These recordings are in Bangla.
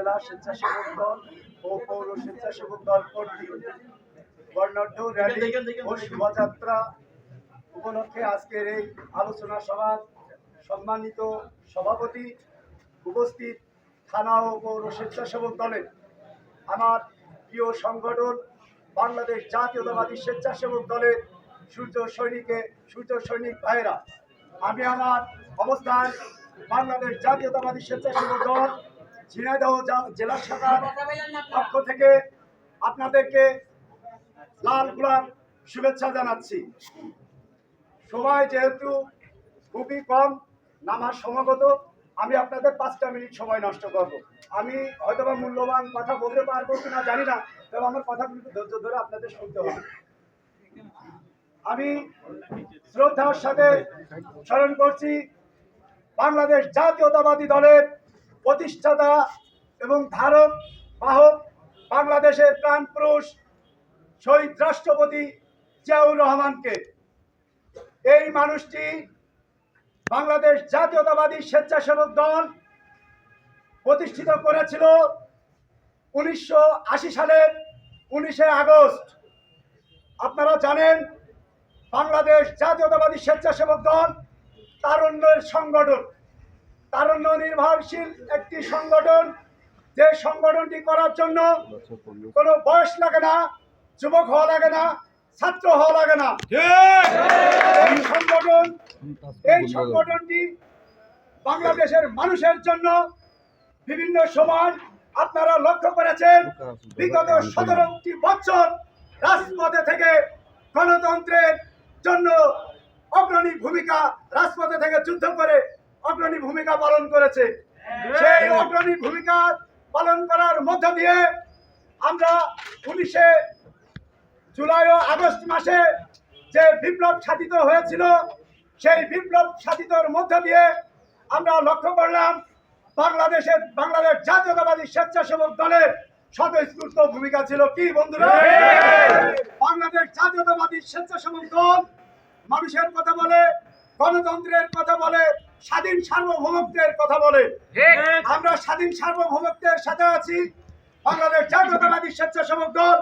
উপজেলা স্বেচ্ছাসেবক দল ও পৌর স্বেচ্ছাসেবক দল কর্তৃক বর্ণাঢ্য র্যালি ও শোভাযাত্রা উপলক্ষে আজকের এই আলোচনা সভার সম্মানিত সভাপতি, উপস্থিত থানা ও পৌর স্বেচ্ছাসেবক দলের আমার প্রিয় সংগঠন বাংলাদেশ জাতীয়তাবাদী স্বেচ্ছাসেবক দলের সূর্য সৈনিক ভাইয়েরা, আমি আমার অবস্থান বাংলাদেশ জাতীয়তাবাদী স্বেচ্ছাসেবক দল ঝিনাইদহ জেলা শাখার পক্ষ থেকে আপনাদেরকে লাল গোলাপ শুভেচ্ছা জানাচ্ছি। সময় যেহেতু খুবই কম, নামার সমাগত, আমি আপনাদের 5টা মিনিট সময় নষ্ট করব। আমি হয়তোবা মূল্যবান কথা বলতে পারবো কিনা জানি না, তবে আমার কথাগুলো ধৈর্য ধরে আপনাদের শুনতে হবে। আমি শ্রদ্ধার সাথে স্মরণ করছি বাংলাদেশ জাতীয়তাবাদী দলের প্রতিষ্ঠাতা এবং ধারক বাহক বাংলাদেশের প্রাণপুরুষ শহীদ রাষ্ট্রপতি জিয়াউর রহমানকে। এই মানুষটি বাংলাদেশ জাতীয়তাবাদী স্বেচ্ছাসেবক দল প্রতিষ্ঠিত করেছিল 1980 সালের 19শে আগস্ট। আপনারা জানেন বাংলাদেশ জাতীয়তাবাদী স্বেচ্ছাসেবক দল তারুণ্যের সংগঠন, তারুণ্য নির্ভরশীল একটি সংগঠন। যে সংগঠনটি করার জন্য কোনো বয়স লাগে না, যুবক হওয়া লাগে না, ছাত্র হওয়া লাগে না। এই সংগঠনটি বাংলাদেশের মানুষের জন্য বিভিন্ন সময় আপনারা লক্ষ্য করেছেন বিগত 17টি বছর রাজপথে থেকে গণতন্ত্রের জন্য অগ্রণী ভূমিকা, রাজপথে থেকে যুদ্ধ করে অগ্রণী ভূমিকা পালন করেছে। সেই অগ্রণী ভূমিকা পালন করার মধ্য দিয়ে আমরা 19শে জুলাই ও আগস্ট মাসে যে বিপ্লব সাধিত হয়েছিল, সেই বিপ্লব সাধিতর মধ্য দিয়ে আমরা লক্ষ্য করলাম বাংলাদেশ জাতীয়তাবাদী স্বেচ্ছাসেবক দলের স্বতঃস্ফূর্ত ভূমিকা ছিল। কি বন্ধুরা, বাংলাদেশ জাতীয়তাবাদী স্বেচ্ছাসেবক দল মানুষের কথা বলে, গণতন্ত্রের কথা বলে, স্বাধীন সার্বভৌমত্বের কথা বলে। আমরা স্বাধীন সার্বভৌমত্বের সাথে আছি। বাংলাদেশ জাতীয়তাবাদী স্বেচ্ছাসেবক দল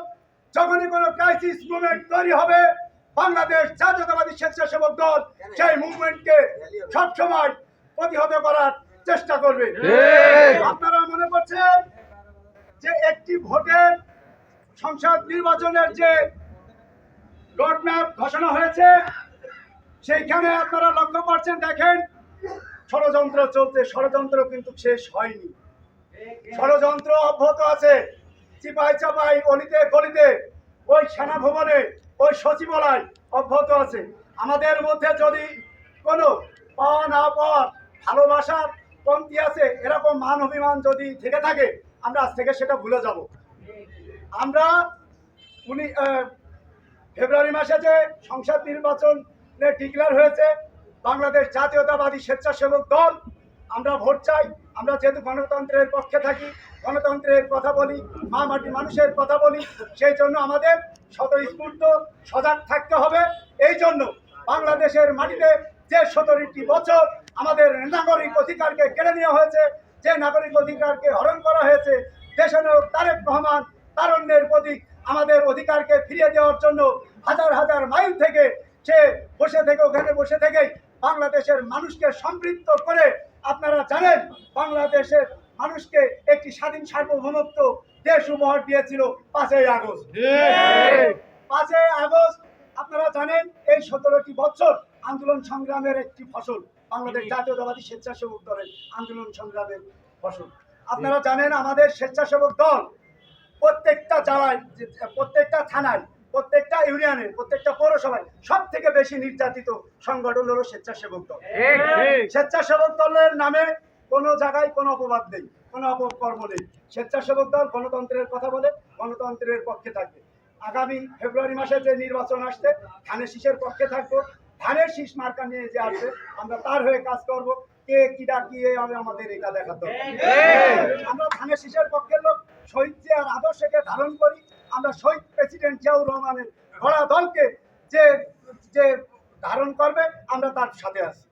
যখনই কোনো ক্রাইসিস মুভমেন্ট তৈরি হবে, বাংলাদেশ জাতীয়তাবাদী স্বেচ্ছাসেবক দল সেই মুভমেন্টকে সবসময় প্রতিহত করার চেষ্টা করবে। আপনারা মনে করছেন যে একটি ভোটের সংসদ নির্বাচনের যে রোডম্যাপ ঘোষণা হয়েছে, সেইখানে আপনারা লক্ষ্য করছেন, দেখেন ষড়যন্ত্র চলছে। ষড়যন্ত্র কিন্তু শেষ হয়নি, ষড়যন্ত্র অব্যাহত আছে। চিপাই চাপাই, অলিতে গলিতে, ওই সেনা ভবনে, ওই সচিবালয় অব্যাহত আছে। আমাদের মধ্যে যদি কোনো পাওয়া না পাওয়ার, ভালোবাসার কমতি আছে, এরকম মান অভিমান যদি থেকে থাকে, আমরা আজ থেকে সেটা ভুলে যাব। আমরা ফেব্রুয়ারি মাসে যে সংসদ নির্বাচনে ডিক্লেয়ার হয়েছে বাংলাদেশ জাতীয়তাবাদী স্বেচ্ছাসেবক দল, আমরা ভোট চাই। আমরা যেহেতু গণতন্ত্রের পক্ষে থাকি, গণতন্ত্রের কথা বলি, মা মাটি মানুষের কথা বলি, সেই জন্য আমাদের স্বতঃস্ফূর্ত সজাগ থাকতে হবে। এই জন্য বাংলাদেশের মাটিতে যে 17টি বছর আমাদের নাগরিক অধিকারকে কেড়ে নেওয়া হয়েছে, যে নাগরিক অধিকারকে হরণ করা হয়েছে, দেশনায়ক তারেক রহমান তারুণ্যের প্রতীক আমাদের অধিকারকে ফিরিয়ে দেওয়ার জন্য হাজার হাজার মাইল থেকে সে ওখানে বসে থেকেই বাংলাদেশের মানুষকে সম্পৃক্ত করে, আপনারা জানেন বাংলাদেশের মানুষকে একটি স্বাধীন সার্বভৌমত্ব দেশ উপহার দিয়েছিল 5ই আগস্ট। 5ই আগস্ট আপনারা জানেন এই 17টি বছর আন্দোলন সংগ্রামের একটি ফসল, বাংলাদেশ জাতীয়তাবাদী স্বেচ্ছাসেবক দলের আন্দোলন সংগ্রামের ফসল। আপনারা জানেন আমাদের স্বেচ্ছাসেবক দল প্রত্যেকটা জেলায়, প্রত্যেকটা থানায়, প্রত্যেকটা ইউনিয়নে, প্রত্যেকটা পৌরসভায় সব থেকে বেশি নির্যাতিত সংগঠন হলো স্বেচ্ছাসেবক দল। স্বেচ্ছাসেবক দলের নামে কোনো জায়গায় কোনো অপবাদ নেই, কোনো অপকর্ম নেই। স্বেচ্ছাসেবক দল গণতন্ত্রের কথা বলে, গণতন্ত্রের পক্ষে থাকবে। আগামী ফেব্রুয়ারি মাসে যে নির্বাচন আসছে, ধানের শীষের পক্ষে থাকবো। ধানের শীষ মার্কা নিয়ে যে আসবে, আমরা তার হয়ে কাজ করব। কে কি ডাকিয়ে আমাদের এটা দেখাতে হবে। আমরা ধানের শীষের পক্ষের লোক, শহীদ জিয়ার আদর্শকে ধারণ করি। আমরা শহীদ প্রেসিডেন্ট জিয়াউর রহমানের গড়া দলকে যে ধারণ করবে, আমরা তার সাথে আছি।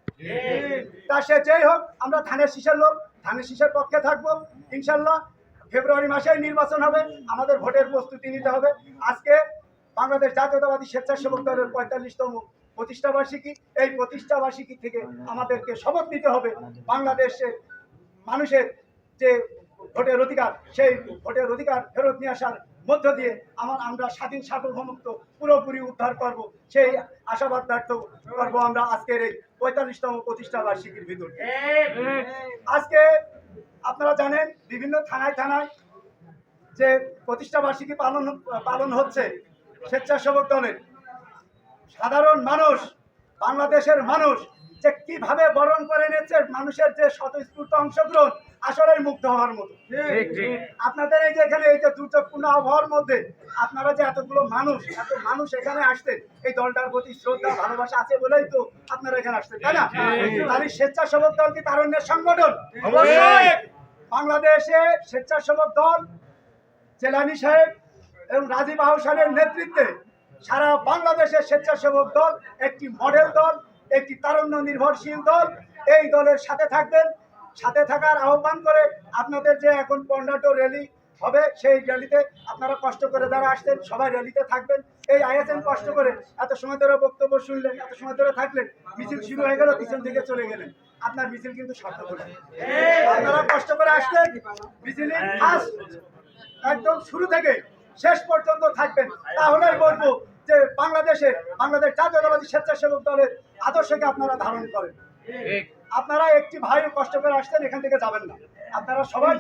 তা সে যেই হোক, আমরা ধানের শীষের লোক, ধানের শীষের পক্ষে থাকবো ইনশাল্লাহ। ফেব্রুয়ারি মাসেই নির্বাচন হবে, আমাদের ভোটের প্রস্তুতি নিতে হবে। আজকে বাংলাদেশ জাতীয়তাবাদী স্বেচ্ছাসেবক দলের 45তম প্রতিষ্ঠা বার্ষিকী। এই প্রতিষ্ঠা বার্ষিকী থেকে আমাদেরকে শপথ নিতে হবে বাংলাদেশের মানুষের যে ভোটের অধিকার, সেই ভোটের অধিকার ফেরত নিয়ে আসার মধ্য দিয়ে আমরা স্বাধীন সার্বভৌমত্ব পুরোপুরি উদ্ধার করব, সেই আশাবাদ ব্যক্ত করবো আমরা আজকের এই 45তম প্রতিষ্ঠা বার্ষিকীর ভিতরে। আজকে আপনারা জানেন বিভিন্ন থানায় থানায় যে প্রতিষ্ঠা বার্ষিকী পালন হচ্ছে স্বেচ্ছাসেবক দলের। সাধারণ মানুষ, বাংলাদেশের মানুষ যে কিভাবে বরণ করে নিচ্ছে, মানুষের যে স্বতঃস্ফূর্ত অংশগ্রহণ আসলে মুগ্ধ হওয়ার মতো। আপনাদের এই যে এখানে এই যে দুর্যোগপূর্ণ আবহাওয়ার মধ্যে আপনারা যে এত মানুষ এখানে আসতেন, এই দলটার প্রতি শ্রদ্ধা ভালোবাসা আছে বলেই তো আপনারা এখানে আসতেন, তাই না? তাহলে স্বেচ্ছাসেবক দল কি তারুণ্যের সংগঠন? বাংলাদেশে স্বেচ্ছাসেবক দল জেলানি সাহেব এবং রাজীব আহসানের নেতৃত্বে সারা বাংলাদেশের স্বেচ্ছাসেবক দল একটি মডেল দল, একটি তারুণ্য নির্ভরশীল দল। এই দলের সাথে থাকবেন, সাথে থাকার আহ্বান করে আপনাদের যে এখন কর্ণাটক র্যালি হবে, সেই র্যালিতে আপনারা কষ্ট করে যারা আসছেন সবাই র্যালিতে থাকবেন। এই আইএসএন কষ্ট করে এত সময় ধরে বক্তব্য শুনলেন, এত সময় ধরে থাকলেন, মিছিল শুরু হয়ে গেল, পিছন থেকে চলে গেলেন, আপনার মিছিল কিন্তু সার্থক হলো। আপনারা কষ্ট করে আসলেন, মিছিলের একদম শুরু থেকে শেষ পর্যন্ত থাকবেন, তাহলেই বলবো যে বাংলাদেশ জাতীয়তাবাদী স্বেচ্ছাসেবক দলের আদর্শকে আপনারা ধারণ করেন। আপনারা একটি ভাই কষ্ট করে আসছেন, এখান থেকে যাবেন না। আপনারা সবাই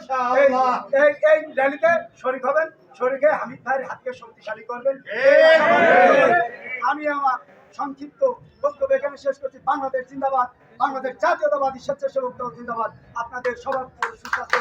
এই র্যালিতে শরীক হবেন, শরীকে হামিদ ভাইয়ের হাতকে শক্তিশালী করবেন। আমি আমার সংক্ষিপ্ত বক্তব্য এখানে শেষ করছি। বাংলাদেশ জিন্দাবাদ, বাংলাদেশ জাতীয়তাবাদী স্বেচ্ছাসেবক দল জিন্দাবাদ। আপনাদের সবার সুস্বাস্থ্য